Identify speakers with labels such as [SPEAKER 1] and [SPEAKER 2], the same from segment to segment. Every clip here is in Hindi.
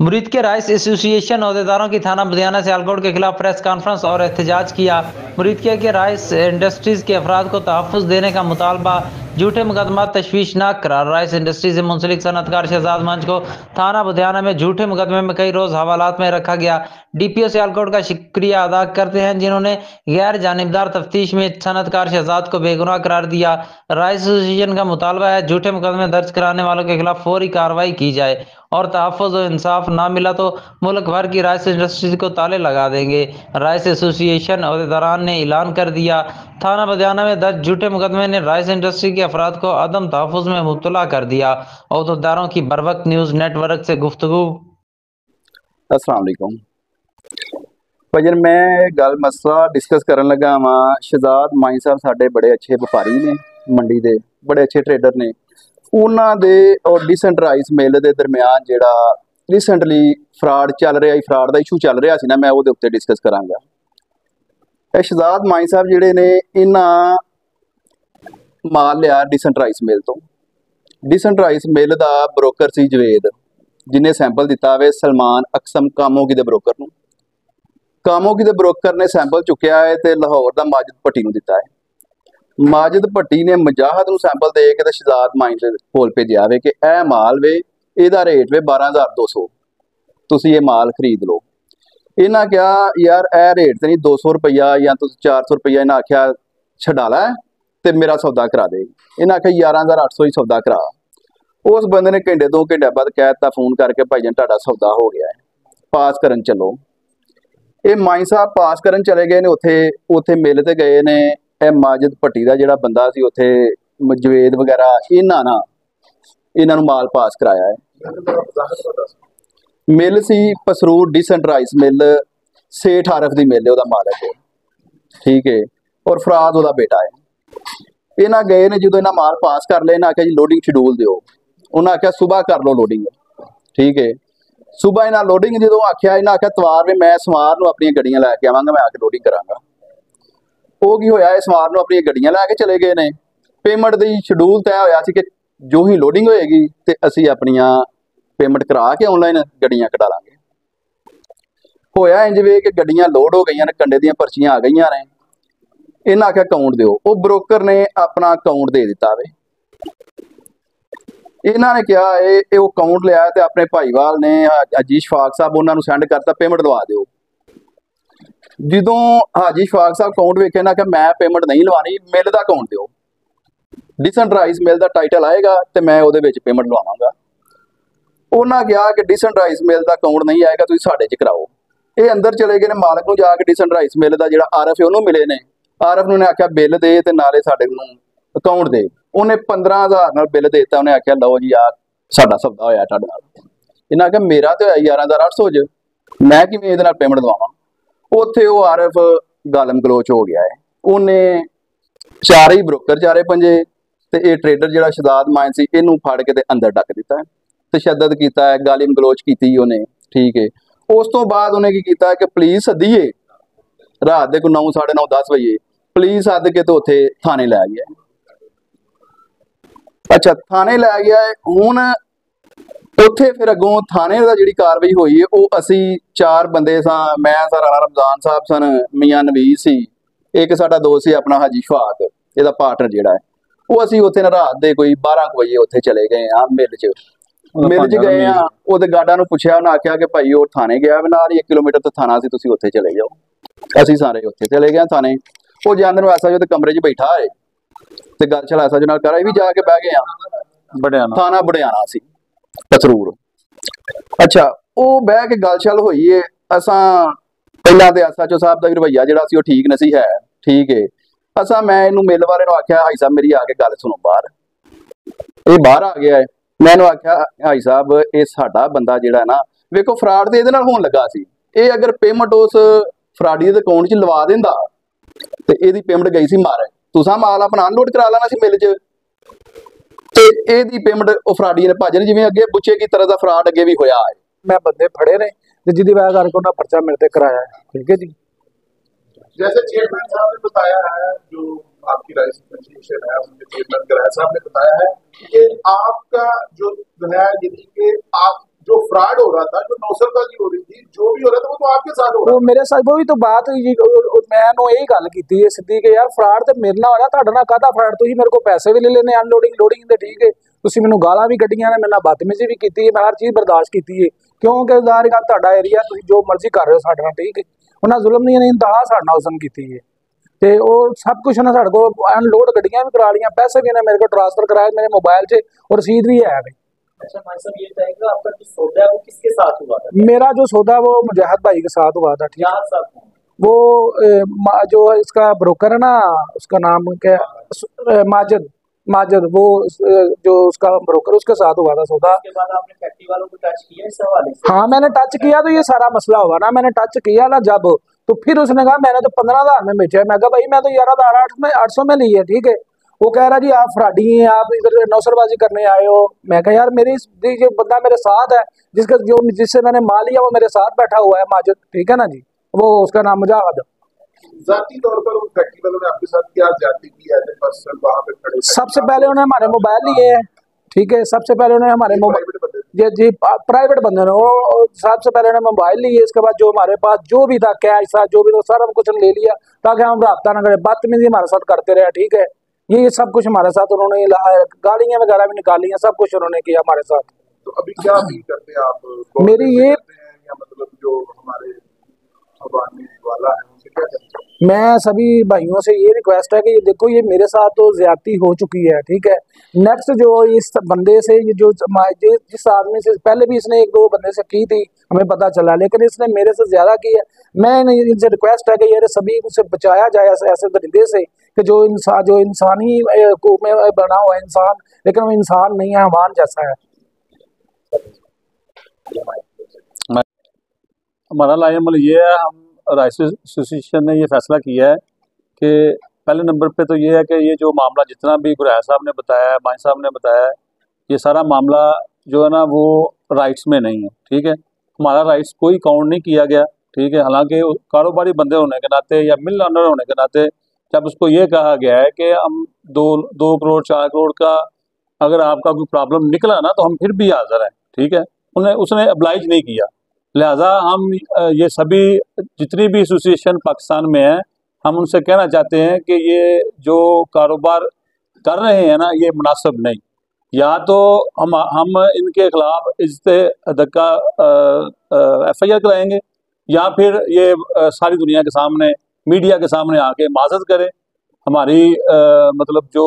[SPEAKER 1] मुरीद के राइस एसोसिएशन अहदेदारों की थाना लुधियाना सियालकोट के खिलाफ प्रेस कॉन्फ्रेंस और एहतजाज किया। मुरीद किया कि राइस इंडस्ट्रीज के अफराद को तहफ़्फ़ुज़ देने का मुतालबा, झूठे मुकदमा तशवीशनाक करार। राइस इंडस्ट्री से मुंसलिक सनतकार शहजाद मंच को थाना लुधियाना में झूठे मुकदमे में कई रोज हवालात में रखा गया। डीपीओ सियालकोट का शुक्रिया अदा करते हैं जिन्होंने गैर जानिबदार तफ्तीश में सनतकार शहजाद को बेगुनाह करार दिया। राइस एसोसिएशन का मुतालबा है झूठे मुकदमे दर्ज कराने वालों के खिलाफ फौरी कार्रवाई की जाए और तहफ़्फ़ुज़ और इंसाफ ना मिला तो मुल्क भर की राइस इंडस्ट्रीज को ताले लगा देंगे। राइस एसोसिएशन अहदेदारान ने ऐलान कर दिया। थाना लुधियाना में दर्ज झूठे मुकदमे ने राइस इंडस्ट्री के अफराद को अदम तहफ़्फ़ुज़ में मुब्तला कर दिया। अहदेदारों की बरवक्त न्यूज़ नेटवर्क से गुफ्तगू।
[SPEAKER 2] अस्सलाम वालेकुम भाजन, मैं गल मसला डिस्कस करन लगा वां। शहजाद माई साहब साडे बड़े अच्छे व्यापारी ने, मंडी दे बड़े अच्छे ट्रेडर ने। उन्हां दे और डिसेंट राइस मिल दे दरम्यान जिहड़ा रिसेंटली फ्रॉड चल रहा, फ्रॉड का इशू चल रहा सी ना, मैं उहदे उत्ते डिस्कस करांगा। शहजाद माई साहब जिहड़े ने इन्हां माल लिया डिसेंट राइस मिल तो। डिसेंट राइस मिल का ब्रोकर सी जवेद, जिन्हें सैंपल दिता वे सलमान अकसम कामोगी दे ब्रोकर नूं। कामोगी दे ब्रोकर ने सैंपल चुकया है तो लाहौर का माजिद भट्टी नूं दिता है। माजिद भट्टी ने मुजाहद नूं सैंपल दे के शहजाद माई कोल भेजिया वे कि यह माल वे, इहदा रेट वे 12,200, तुसीं ये माल खरीद लो। इन्हां कहा यार यह रेट तो नहीं 200 रुपया या 400 रुपया। इन्हें आख्या छड़ा लै ते मेरा सौदा करा दे। इन्हें आख्या 11,800 ही सौदा करा। उस बंदे ने घंटे 2 घंटे बाद कह दिता फोन करके, भाईजान तुहाडा सौदा हो गया है, पास करन चलो। ये माई साहब पास करन चले गए ने, उत्थे मिल ते गए ने। यह माजिद भट्टी का जिहड़ा बंदा सी उत्थे जवेद वगैरह इन्हां नूं माल पास कराया है। मिल सी पसरूर डिसेंट राइस मिल, सेठ आरफ दी मिल है, उहदा मालक है, ठीक है, और फराज उहदा बेटा है। इन्हां गए ने, जो इन्हां माल पास कर लिया, इन्हां आख्या जी लोडिंग शेड्यूल दिओ। उन्हें आख्या सुबह कर लो लोडिंग, ठीक है। सुबह इन्हें लोडिंग जो आख्या, इन्हें आख्या तवार में मैं सवार नूं अपनी गड्डियां लैके आवांगा, मैं आके लोडिंग करांगा। वो की होया, सवार नूं अपनी गड्डियां लैके चले गए ने। पेमेंट दी शेड्यूल तय होया सी कि जो ही लोडिंग होएगी तो असीं अपनियां पेमेंट करा के ऑनलाइन गड्डियां कढा लांगे। होया इंज वे कि गड्डियां लोड हो गई ने, कंडे दियां पर्चियां आ गई ने। इन्हें आख्या अकाउंट दिओ, वो ब्रोकर ने अपना अकाउंट दे दिता वे। इन्होंने कहा वो अकाउंट लिया तो अपने भाईवाल ने हाजी शफाक साहब उन्होंने सेंड करता, पेमेंट लवा दो। जो हाजी शफाक साहब अकाउंट वेखे ना कि मैं पेमेंट नहीं लवानी, मिल का अकाउंट दो, डिसेंट राइस मिल का टाइटल आएगा तो मैं वो पेमेंट लवावांगा। उन्होंने कहा कि डिसेंट राइस मिल का अकाउंट नहीं आएगा, तुम साढ़े च कराओ। ये अंदर चले गए ने, मालक को जाके डिसेंट राइस मिल का जो आरफ है उन्होंने मिले ने। आरफ ने आख्या बिल दे ते नाले साडे नूं अकाउंट दे। उन्हें 15,000 नाल बिल देता। उन्हें आख्या लो जी यार साडा सौदा होया तुहाडे नाल। इन्हें आख्या मेरा तो है 11,800 च, मैं किवें इहदे नाल पेमेंट दवावां। उत्थे वो आरफ गालम गलोच हो गया है। उन्हें चारे ही ब्रोकर चारे पंजे ते ये ट्रेडर जिहड़ा शहजाद माइन सी इहनूं फड़ के ते अंदर डक दिता है, तशद्दद किया है, गालिम गलोच की उन्हें, ठीक है। उस तो बाद उन्हें की किया कि पुलिस सद्दीए, रात के 9 साढ़े 9 10 बजे पुलिस सद के तो उत्थे थाने लै गया। अच्छा थाने लै गया है। हुण उत्थे फिर अगों थाने का जिहड़ी कार्रवाई हुई है वो असी 4 बंदे सा, मैं सा, राणा रमजान साहब सन, मियाँ नवीस सी, एक साडा दोस्त सी अपना हाजी शफाक, इहदा पार्टनर जिहड़ा है, वो असी उत्थे रात दे कोई 12 बजे उत्थे चले गए हाँ मिल च। मिल च गए हाँ, वो गार्डा नूं पुछया, उन्हें आख्या कि भाई वो थाने गया नाल ही 1 किलोमीटर तो थाना सी, तुसीं उत्थे चले जाओ। असी सारे उत्थे चले गए थाने। वो जांदे नूं ऐसा जो कमरे च बैठा है तो गल चल ऐसा जो नाल कर भी जाके बह गए हाँ, थाना बड़ियाना सी पसरूर। अच्छा वो बह के गल छल हुई है। असां पहला तो SHO साहब का भी रवैया जिहड़ा सी ठीक नहीं है, ठीक है। असां मैं इनू मिल वाले नूं आख्या हाई साहब मेरी आके गल सुनो बाहर। ये बाहर आ गया है। मैं इनू आख्या हाई साहब ये साडा बंदा जिहड़ा ना वेखो फ्रॉड तो इहदे नाल होण लगा सी, ये अगर पेमेंट उस फ्राडी दे अकाउंट च लवा दिंदा तो इहदी पेमेंट गई सी मार, तुसां माल अपना अनलोड करा लेना सी मिल च, ते इहदी पेमेंट वो फ्राडी ने भजन जिवें अगे बुच्चे की तरह का फ्रॉड अगे भी होया है।
[SPEAKER 3] मैं बंदे फड़े ने जिहदी वजह करके उन्हें पर्चा मिलते कराया है, ठीक है जी।
[SPEAKER 4] जैसे चेयरमैन साहब ने बताया है, जो आपकी राइस एसोसिएशन है उनके चेयरमैन गराया साहब ने बताया है कि आपका जो है यदि कि आप जो फ्रॉड हो रहा था, जो नौसरबाजी हो रही थी, जो भी हो रहा था, वो तो आपके साथ हो रहा
[SPEAKER 3] वो मेरे साथ वो भी तो बात हुई जी। मैं यही गल की है सिद्धी कि यार फ्रॉड तो मेरे नाल हो रहा, ਤੁਹਾਡੇ ਨਾਲ ਕਾਹਦਾ फ्रॉड? ਤੁਸੀਂ ਮੇਰੇ को पैसे भी ले लेने अनलोडिंग लोडिंग ਦੇ, ठीक है। ਤੁਸੀਂ ਮੈਨੂੰ ਗਾਲਾਂ ਵੀ ਕੱਢੀਆਂ ਨੇ, ਮੇਰੇ ਨਾਲ ਬਦਤਮੀਜ਼ੀ ਵੀ ਕੀਤੀ ਹੈ, मैं हर चीज़ बर्दाश्त की है, क्योंकि ਜ਼ਾਹਿਰ ਗੱਲ ਤੁਹਾਡਾ ਏਰੀਆ, ਤੁਸੀਂ ਜੋ ਮਰਜ਼ੀ ਕਰ ਰਹੇ ਹੋ ਸਾਡੇ ਨਾਲ, ठीक है। ਉਹਨਾਂ ਜ਼ੁਲਮ ਨਹੀਂ ਇੰਤਹਾ ਸਾਡੇ ਨਾਲ ਉਸਨ ਕੀਤੀ है, ਤੇ ਉਹ ਸਭ ਕੁਝ ਉਹਨਾਂ ਸਾਡੇ ਕੋਲ ਅਨਲੋਡ ਗੱਡੀਆਂ ਵੀ ਕਰਾ ਲੀਆਂ, ਪੈਸੇ ਵੀ ਇਹਨਾਂ ਮੇਰੇ ਕੋਲ ट्रांसफर कराए मेरे मोबाइल 'ਚ, और रसीद भी है।
[SPEAKER 5] अच्छा भाई साहब, ये बताइएगा आपका जो सौदा है वो किसके साथ हुआ था?
[SPEAKER 3] मेरा जो सौदा वो मुजाहिद भाई के साथ हुआ था, ठीक है।
[SPEAKER 5] क्या साथ हुआ?
[SPEAKER 3] वो जो इसका ब्रोकर है ना, उसका नाम क्या, माजिद, वो जो उसका ब्रोकर, उसके साथ हुआ था सौदा।
[SPEAKER 5] उसके बाद आपने फैक्ट्री वालों को टच किया इस हवाले से?
[SPEAKER 3] हाँ, मैंने टच किया तो ये सारा मसला हुआ ना, मैंने टच किया ना जब, तो फिर उसने कहा मैंने तो 15,000 में बेचा है। मैं कहा भाई मैं तो 11,800 में ली है, ठीक है। वो कह रहा जी आप फ्रॉडी हैं, आप इधर नौसरबाजी करने आए हो। मैं कहा यार मेरी जो बंदा मेरे साथ है, जिससे मैंने माल लिया, वो मेरे साथ बैठा हुआ है, माजिद, ठीक है ना जी, वो उसका नाम मुजाहिद।
[SPEAKER 4] जाती तौर पर उन फैक्ट्री वालों ने आपके साथ क्या ज्यादती की है? पर्सनल वहां पे खड़े
[SPEAKER 3] सबसे पहले उन्होंने हमारे मोबाइल लिए हैं, ठीक है। सबसे पहले उन्होंने हमारे
[SPEAKER 4] प्राइवेट बंदे
[SPEAKER 3] जी प्राइवेट बंदे ने, वो सबसे पहले उन्होंने मोबाइल लिए, इसके बाद जो हमारे पास जो भी था कैश था, जो भी था, सारा कुछ ले लिया, ताकि हम रब्ता ना करें, बदतमीजी हमारे साथ करते रहे, ठीक है। ये सब कुछ हमारे साथ उन्होंने, गालियां वगैरह भी निकाली हैं, सब कुछ उन्होंने किया हमारे साथ।
[SPEAKER 4] तो अभी क्या अपील करते हैं आप?
[SPEAKER 3] मेरी ये
[SPEAKER 4] या मतलब जो हमारे अवामी वाला है उनसे क्या कहते हैं?
[SPEAKER 3] मैं सभी भाइयों से ये रिक्वेस्ट है कि ये देखो, ये मेरे साथ तो ज्यादती हो चुकी है, ठीक है। नेक्स्ट जो इस बंदे से, ये जो जिस आदमी से पहले भी इसने एक दो बंदे से की थी, हमें पता चला, लेकिन इसने मेरे से ज्यादा की है। मैं इनसे रिक्वेस्ट है कि यार सभी उसे बचाया जाए ऐसे दरिंदे से, कि जो इंसानी में बना हुआ है इंसान, लेकिन वो इंसान नहीं है, हवान जैसा है।
[SPEAKER 6] हमारा लाएमल ये है, हम राइस एसोसिएशन ने ये फैसला किया है कि पहले नंबर पे तो ये है कि ये जो मामला जितना भी गुरैया साहब ने बताया है, माइन साहब ने बताया है, ये सारा मामला जो है ना वो राइट्स में नहीं है, ठीक है। हमारा राइट्स कोई काउंट नहीं किया गया, ठीक है। हालांकि कारोबारी बंदे होने के नाते या मिल ऑनर होने के नाते जब उसको ये कहा गया है कि हम 2 करोड़ 4 करोड़ का अगर आपका कोई प्रॉब्लम निकला ना तो हम फिर भी हाजिर हैं, ठीक है। उसने अब्लाइज नहीं किया, लिहाजा हम ये सभी जितनी भी एसोसिएशन पाकिस्तान में है, हम उनसे कहना चाहते हैं कि ये जो कारोबार कर रहे हैं ना, ये मुनासिब नहीं। या तो हम इनके खिलाफ इज्जत का FIR कराएंगे, या फिर ये सारी दुनिया के सामने, मीडिया के सामने आके माजरत करें। हमारी मतलब जो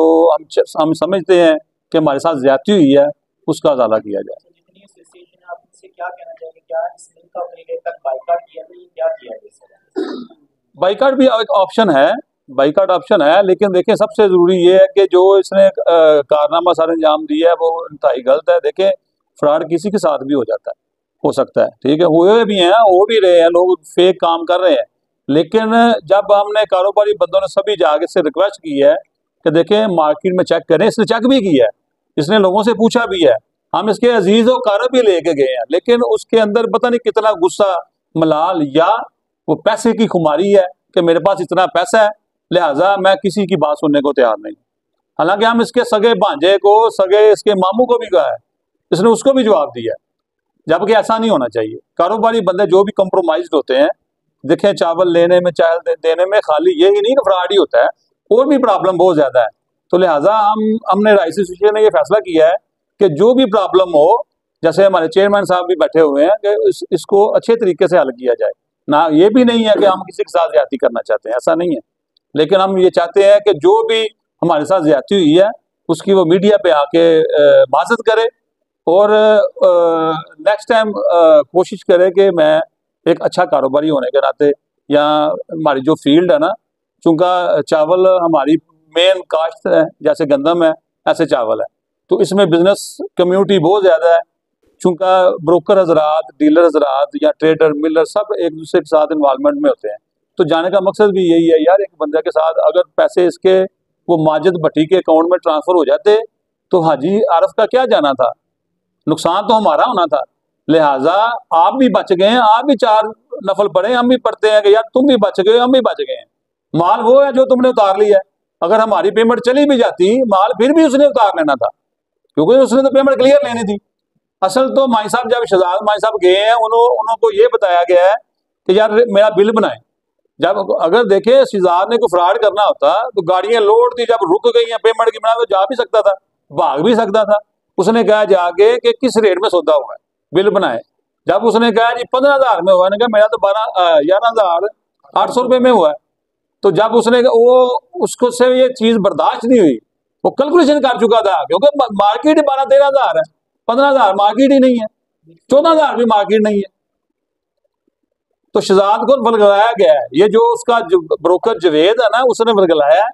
[SPEAKER 6] हम समझते हैं कि हमारे साथ ज्यादती हुई है, उसका अजाला किया जाए।
[SPEAKER 5] जितनी एसोसिएशन है, आप इनसे क्या कहना चाहेंगे? क्या इस मिल का अपने तक बाइकाट किया था, ये क्या किया जैसे?
[SPEAKER 6] बाइकाट भी एक ऑप्शन है, बाइकाट ऑप्शन है, लेकिन देखें सबसे ज़रूरी ये है कि जो इसने कारनामा सारे अंजाम दिया है वो इंतहाई गलत है। देखें फ्रॉड किसी के साथ भी हो जाता है, हो सकता है, ठीक है, हुए भी हैं, हो भी रहे हैं, लोग फेक काम कर रहे हैं। लेकिन जब हमने कारोबारी बंदों ने सभी जाके से रिक्वेस्ट की है कि देखें मार्केट में चेक करें, इसने चेक भी किया है, इसने लोगों से पूछा भी है, हम इसके अजीज और कार भी लेके गए हैं, लेकिन उसके अंदर पता नहीं कितना गुस्सा, मलाल या वो पैसे की खुमारी है कि मेरे पास इतना पैसा है, लिहाजा मैं किसी की बात सुनने को तैयार नहीं। हालांकि हम इसके सगे भांजे को, सगे इसके मामू को भी कहा है, इसने उसको भी जवाब दिया है, जबकि ऐसा नहीं होना चाहिए। कारोबारी बंदे जो भी कंप्रोमाइज्ड होते हैं, देखें चावल लेने में, चावल देने में खाली यही नहीं कि फ्रॉड ही होता है, और भी प्रॉब्लम बहुत ज़्यादा है। तो लिहाजा हमने राइस एसोसिएशन ने ये फैसला किया है कि जो भी प्रॉब्लम हो, जैसे हमारे चेयरमैन साहब भी बैठे हुए हैं, कि इसको अच्छे तरीके से हल किया जाए। ना ये भी नहीं है कि हम किसी के साथ ज्यादती करना चाहते हैं, ऐसा नहीं है, लेकिन हम ये चाहते हैं कि जो भी हमारे साथ ज्यादती हुई है उसकी वो मीडिया पे आके माजरत करे, और नेक्स्ट टाइम कोशिश करे कि मैं एक अच्छा कारोबारी होने के नाते, या हमारी जो फील्ड है ना, चूँकि चावल हमारी मेन काश्त है, जैसे गंदम है ऐसे चावल है, तो इसमें बिजनेस कम्युनिटी बहुत ज़्यादा है। चूँकि ब्रोकर हजरात, डीलर हजरात या ट्रेडर, मिलर सब एक दूसरे के साथ इन्वॉल्वमेंट में होते हैं। तो जाने का मकसद भी यही है यार, एक बंदे के साथ अगर पैसे इसके वो माजिद भट्टी के अकाउंट में ट्रांसफ़र हो जाते तो हाजी आरफ का क्या जाना था, नुकसान तो हमारा होना था। लिहाजा आप भी बच गए हैं, आप भी 4 नफल पढ़े, हम भी पढ़ते हैं कि यार तुम भी बच गए, हम भी बच गए हैं। माल वो है जो तुमने उतार लिया है, अगर हमारी पेमेंट चली भी जाती, माल फिर भी उसने उतार लेना था, क्योंकि उसने तो पेमेंट क्लियर लेनी थी। असल तो माई साहब जब शहजाद माई साहब गए हैं उनको ये बताया गया है कि यार मेरा बिल बनाए। जब अगर देखे शहजाद ने कोई फ्रॉड करना होता तो गाड़ियां लोड थी, जब रुक गई हैं पेमेंट की बना तो जा भी सकता था, भाग भी सकता था। उसने कहा जाके कि किस रेट में सौदा हुआ है, बिल बनाए। जब उसने कहा जी 15,000 में हुआ, ने कहा मेरा तो 11,800 रुपये में हुआ है। तो जब उसने वो उसको से ये चीज बर्दाश्त नहीं हुई, वो कैलकुलेशन कर चुका था, क्योंकि मार्केट 12-13,000 है, 15,000 मार्केट ही नहीं है, 14,000 भी मार्केट नहीं है। तो शहजाद को बरगलाया गया है। ये जो उसका जो ब्रोकर जवेद है ना, उसने बरगलाया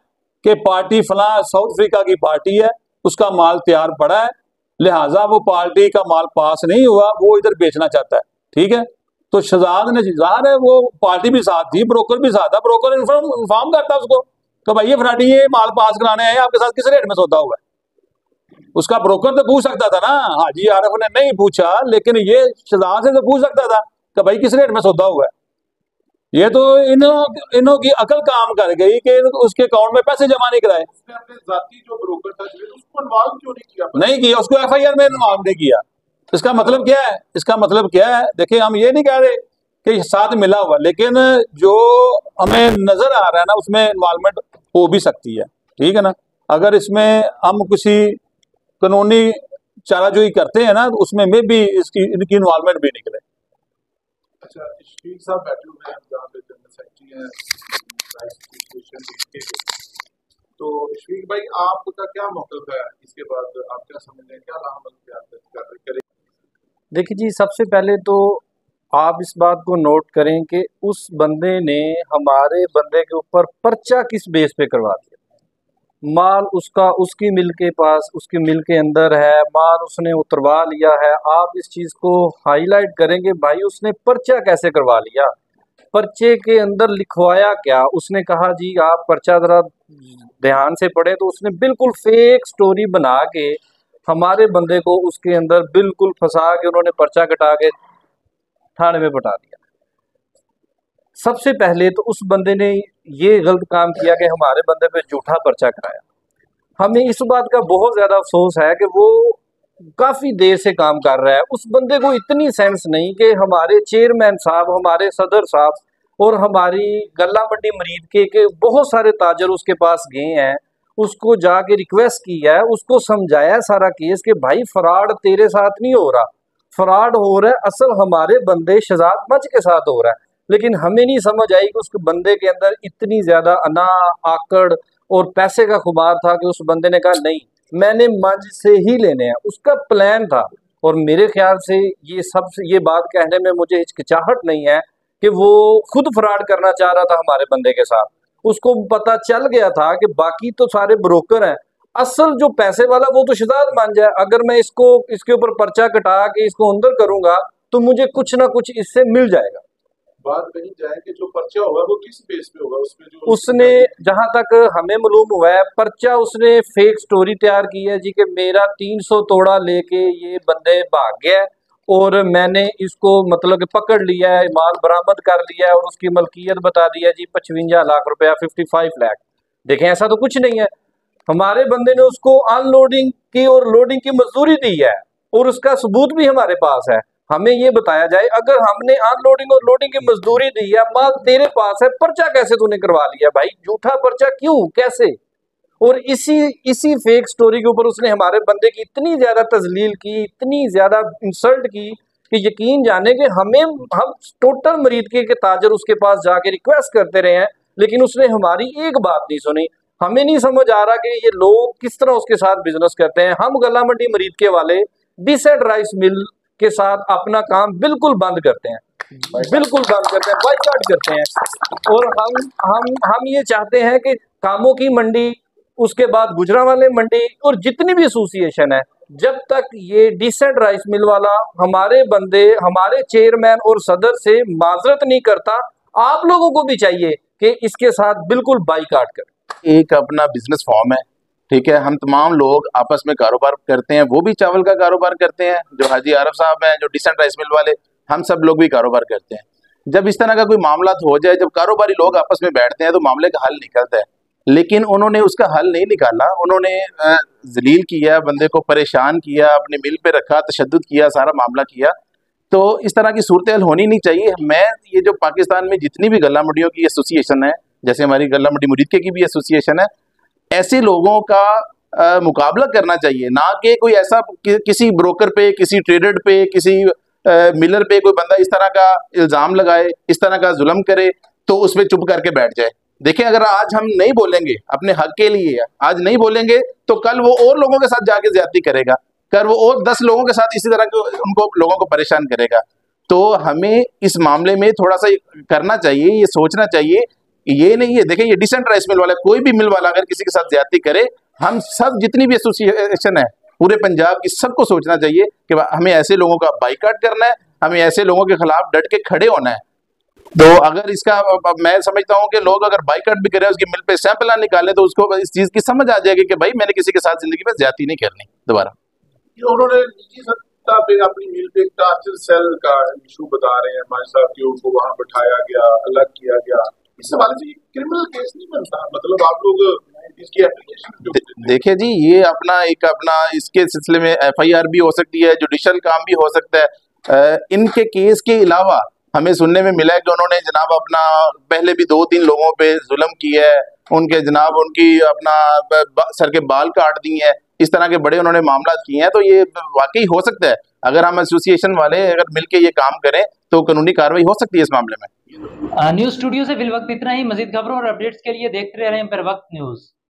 [SPEAKER 6] कि पार्टी फला साउथ अफ्रीका की पार्टी है, उसका माल तैयार पड़ा है, लिहाजा वो पार्टी का माल पास नहीं हुआ, वो इधर बेचना चाहता है। ठीक है, तो शहजाद ने ज़ाहिर है वो पार्टी भी साथ थी, ब्रोकर भी साथ था, ब्रोकर इन्फॉर्म करता उसको तो भाई ये फ्राडी ये माल पास कराने आए, आपके साथ किस रेट में सौदा हुआ है। उसका ब्रोकर तो पूछ सकता था ना, हाजी आरफ ने नहीं पूछा, लेकिन ये शहजाद से तो पूछ सकता था कि भाई किस रेट में सौदा हुआ है। ये तो इन्हों की अकल काम कर गई कि उसके अकाउंट में पैसे जमा नहीं कराए।
[SPEAKER 4] उसने अपने जाती जो ब्रोकर था उसको इन्वॉल्व क्यों नहीं किया?
[SPEAKER 6] नहीं किया, उसको एफआईआर में इन्वॉल्व नहीं किया। इसका मतलब क्या है? इसका मतलब क्या है? देखिए, हम ये नहीं कह रहे कि साथ मिला हुआ, लेकिन जो हमें नजर आ रहा है ना, उसमें इन्वॉल्वमेंट हो भी सकती है। ठीक है ना, अगर इसमें हम किसी कानूनी चाराजोई करते हैं ना, तो उसमें में भी इनकी इन्वॉल्वमेंट भी निकले।
[SPEAKER 4] अच्छा, इशफीक साहब बैठे हुए हैं जहाँ पे जनरल सेक्रेटरी हैं तो इशफीक भाई आपका क्या मौक़िफ़ है इसके बाद? आप क्या समझते हैं, क्या अमल करें?
[SPEAKER 7] देखिए जी, सबसे पहले तो आप इस बात को नोट करें कि उस बंदे ने हमारे बंदे के ऊपर पर्चा किस बेस पे करवा दिया। माल उसका उसकी मिल के पास, उसकी मिल के अंदर है, माल उसने उतरवा लिया है। आप इस चीज़ को हाईलाइट करेंगे भाई उसने पर्चा कैसे करवा लिया, पर्चे के अंदर लिखवाया क्या। उसने कहा जी आप पर्चा ज़रा ध्यान से पढ़े, तो उसने बिल्कुल फेक स्टोरी बना के हमारे बंदे को उसके अंदर बिल्कुल फंसा के उन्होंने पर्चा कटा के थाने में बैठा दिया। सबसे पहले तो उस बंदे ने ये गलत काम किया कि हमारे बंदे पे झूठा पर्चा कराया। हमें इस बात का बहुत ज़्यादा अफसोस है कि वो काफ़ी देर से काम कर रहा है। उस बंदे को इतनी सेंस नहीं कि हमारे चेयरमैन साहब, हमारे सदर साहब और हमारी गल्ला मंडी मरीद के बहुत सारे ताजर उसके पास गए हैं, उसको जाके रिक्वेस्ट की है, उसको समझाया सारा केस कि भाई फ्रॉड तेरे साथ नहीं हो रहा, फ्रॉड हो रहा है असल हमारे बंदे शहजाद मच के साथ हो रहा है। लेकिन हमें नहीं समझ आई कि उस बंदे के अंदर इतनी ज़्यादा अना आकड़ और पैसे का खुमार था कि उस बंदे ने कहा नहीं मैंने मंच से ही लेने हैं। उसका प्लान था। और मेरे ख्याल से ये बात कहने में मुझे हिचकिचाहट नहीं है कि वो खुद फ्रॉड करना चाह रहा था हमारे बंदे के साथ। उसको पता चल गया था कि बाकी तो सारे ब्रोकर हैं, असल जो पैसे वाला वो तो शहजाद मान जाए। अगर मैं इसके ऊपर पर्चा कटा के इसको अंदर करूंगा तो मुझे कुछ ना कुछ इससे मिल जाएगा।
[SPEAKER 4] बात कही जाए कि जो पर्चा होगा वो किस बेस पे होगा? उसमें जो
[SPEAKER 7] उसने जहां तक हमें मालूम हुआ है पर्चा उसने फेक स्टोरी तैयार की है जी कि मेरा 300 तोड़ा लेके ये बंदे भाग गया और मैंने इसको मतलब कि पकड़ लिया है, माल बरामद कर लिया है और उसकी मलकियत बता दी है जी 55 लाख रुपया, 55 लाख। देखें ऐसा तो कुछ नहीं है। हमारे बंदे ने उसको अनलोडिंग की और लोडिंग की मजदूरी दी है और उसका सबूत भी हमारे पास है। हमें ये बताया जाए अगर हमने अनलोडिंग और लोडिंग की मजदूरी दी है, माल तेरे पास है, पर्चा कैसे तूने करवा लिया भाई? झूठा पर्चा क्यों, कैसे? और इसी फेक स्टोरी के ऊपर उसने हमारे बंदे की इतनी ज्यादा तजलील की, इतनी ज्यादा इंसल्ट की कि यकीन जाने कि हम टोटल मरीद के ताजर उसके पास जाके रिक्वेस्ट करते रहे हैं, लेकिन उसने हमारी एक बात नहीं सुनी। हमें नहीं समझ आ रहा कि ये लोग किस तरह उसके साथ बिजनेस करते हैं। हम गला मंडी मरीद के वाले डिसेंट राइस मिल के साथ अपना काम बिल्कुल बंद करते हैं, बिल्कुल बंद करते हैं, बाइकआउट करते हैं। और हम ये चाहते हैं कि कामों की मंडी, उसके बाद गुजरांवाले मंडी और जितनी भी एसोसिएशन है, जब तक ये डिसेंट राइस मिल वाला हमारे बंदे, हमारे चेयरमैन और सदर से माजरत नहीं करता, आप लोगों को भी चाहिए कि इसके साथ बिल्कुल बाइकआउट करें।
[SPEAKER 8] एक अपना बिजनेस फॉर्म है, ठीक है। हम तमाम लोग आपस में कारोबार करते हैं, वो भी चावल का कारोबार करते हैं, जो हाजी आरफ साहब हैं, जो डिसेंट राइस मिल वाले, हम सब लोग भी कारोबार करते हैं। जब इस तरह का कोई मामला हो जाए, जब कारोबारी लोग आपस में बैठते हैं तो मामले का हल निकलता है। लेकिन उन्होंने उसका हल नहीं निकाला। उन्होंने जलील किया, बंदे को परेशान किया, अपने मिल पे रखा, तशद्दुद किया, सारा मामला किया। तो इस तरह की सूरत हाल होनी नहीं चाहिए। मैं ये जो पाकिस्तान में जितनी भी गला मंडियों की एसोसिएशन है, जैसे हमारी गला मंडी मुरीदके की भी एसोसिएशन है, ऐसे लोगों का मुकाबला करना चाहिए, ना कि कोई ऐसा किसी ब्रोकर पे, किसी ट्रेडर पे, किसी मिलर पे कोई बंदा इस तरह का इल्ज़ाम लगाए, इस तरह का जुल्म करे तो उस पर चुप करके बैठ जाए। देखिए, अगर आज हम नहीं बोलेंगे अपने हक के लिए, आज नहीं बोलेंगे तो कल वो और लोगों के साथ जाके ज्यादती करेगा, कल वो और 10 लोगों के साथ इसी तरह के उनको लोगों को परेशान करेगा। तो हमें इस मामले में थोड़ा सा करना चाहिए, ये सोचना चाहिए। ये नहीं है, देखिए ये डिसेंट राइस मिल वाला, कोई भी मिल वाला अगर किसी के साथ ज्यादती करे, हम सब जितनी भी एसोसिएशन है पूरे पंजाब की, सबको सोचना चाहिए कि हमें ऐसे लोगों का बाइकाट करना है, हमें ऐसे लोगों के खिलाफ डट के खड़े होना है। तो अगर इसका मैं समझता हूँ कि लोग अगर बाइकाट भी करें, उसकी मिल पे सैंपल ना निकाले, तो उसको इस चीज की समझ आ जाएगी कि भाई मैंने किसी के साथ जिंदगी में ज्यादती नहीं करनी दोबारा।
[SPEAKER 4] उन्होंने निजी सत्ता पे अपनी मिल पे टार्चर सेल का इशू बता रहे हैं माई साहब कि उनको वहां बिठाया गया, अलग किया गया। इस हवाले से क्रिमिनल केस नहीं बनता, मतलब आप लोग इसकी एप्लीकेशन
[SPEAKER 8] देखिए जी, ये अपना इसके सिलसिले में FIR भी हो सकती है, जुडिशल काम भी हो सकता है। इनके केस के अलावा हमें सुनने में मिला है कि उन्होंने जनाब अपना पहले भी 2-3 लोगों पे जुल्म किया है, उनके जनाब उनकी अपना सर के बाल काट दिए हैं, इस तरह के बड़े उन्होंने मामला किए हैं। तो ये वाकई हो सकता है, अगर हम एसोसिएशन वाले अगर मिलके ये काम करें तो कानूनी कार्रवाई हो सकती है इस मामले में।
[SPEAKER 1] न्यूज स्टूडियो से फिल वक्त इतना ही। मजीद खबरों और अपडेट्स के लिए देखते रह रहे हैं बर वक्त न्यूज।